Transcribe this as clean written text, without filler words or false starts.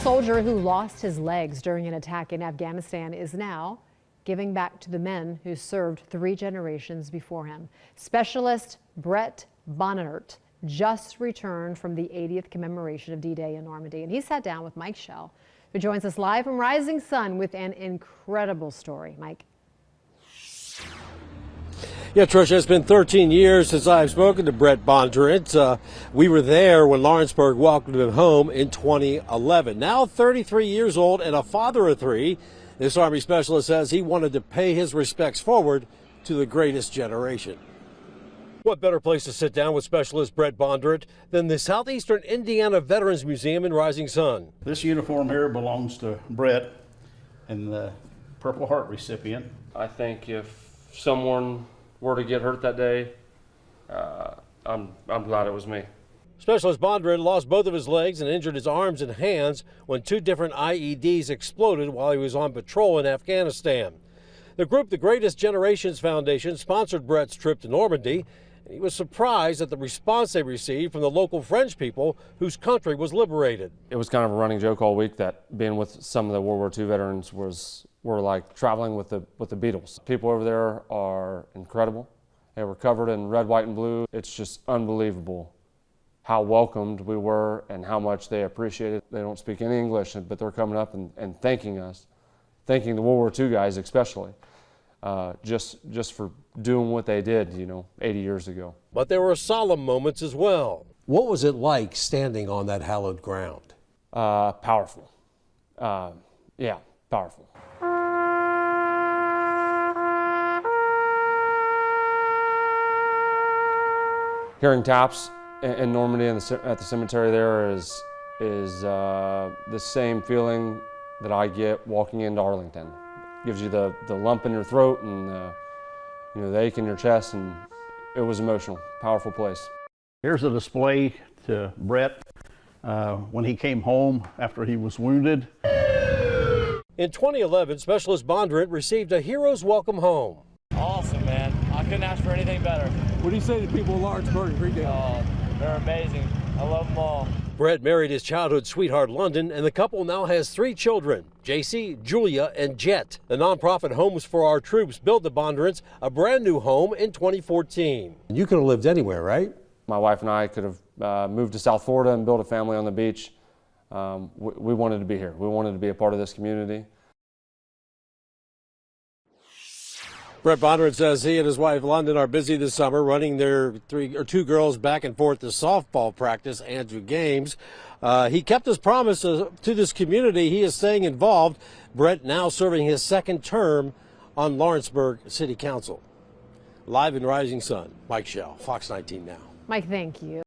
A soldier who lost his legs during an attack in Afghanistan is now giving back to the men who served 3 generations before him. Specialist Brett Bondurant just returned from the 80th commemoration of D-Day in Normandy, and he sat down with Mike Shell, who joins us live from Rising Sun with an incredible story. Mike. Yeah, Tricia, it's been 13 years since I've spoken to Brett Bondurant. We were there when Lawrenceburg welcomed him home in 2011. Now 33 years old and a father of 3, this Army specialist says he wanted to pay his respects forward to the greatest generation. What better place to sit down with Specialist Brett Bondurant than the Southeastern Indiana Veterans Museum in Rising Sun? This uniform here belongs to Brett and the Purple Heart recipient. I think if someone were to get hurt that day, I'm glad it was me. Specialist Bondurant lost both of his legs and injured his arms and hands when 2 different IEDs exploded while he was on patrol in Afghanistan. The group, the Greatest Generations Foundation, sponsored Brett's trip to Normandy. He was surprised at the response they received from the local French people whose country was liberated. It was kind of a running joke all week that being with some of the World War II veterans were like traveling with the Beatles. People over there are incredible. They were covered in red, white, and blue. It's just unbelievable how welcomed we were and how much they appreciated. They don't speak any English, but they're coming up and thanking us, thanking the World War II guys especially, just for doing what they did, 80 years ago. But there were solemn moments as well. What was it like standing on that hallowed ground? Powerful. Yeah, powerful. Hearing taps in Normandy at the cemetery there is the same feeling that I get walking into Arlington. Gives you the lump in your throat and the ache in your chest, and it was emotional. Powerful place. Here's a display to Brett when he came home after he was wounded. In 2011, Specialist Bondurant received a Hero's Welcome Home. Awesome, man. I couldn't ask for anything better. What do you say to people in Lawrenceburg and Greendale? Oh, they're amazing. I love them all. Brett married his childhood sweetheart, London, and the couple now has 3 children, JC, Julia, and Jet. The nonprofit Homes for Our Troops built the Bondurants a brand new home in 2014. You could have lived anywhere, right? My wife and I could have moved to South Florida and built a family on the beach. We wanted to be here. We wanted to be a part of this community. Brett Bondurant says he and his wife London are busy this summer running their 2 girls back and forth to softball practice and to games. He kept his promise to this community. He is staying involved. Brett now serving his 2nd term on Lawrenceburg City Council. Live in Rising Sun, Mike Shell, Fox 19 Now. Mike, thank you.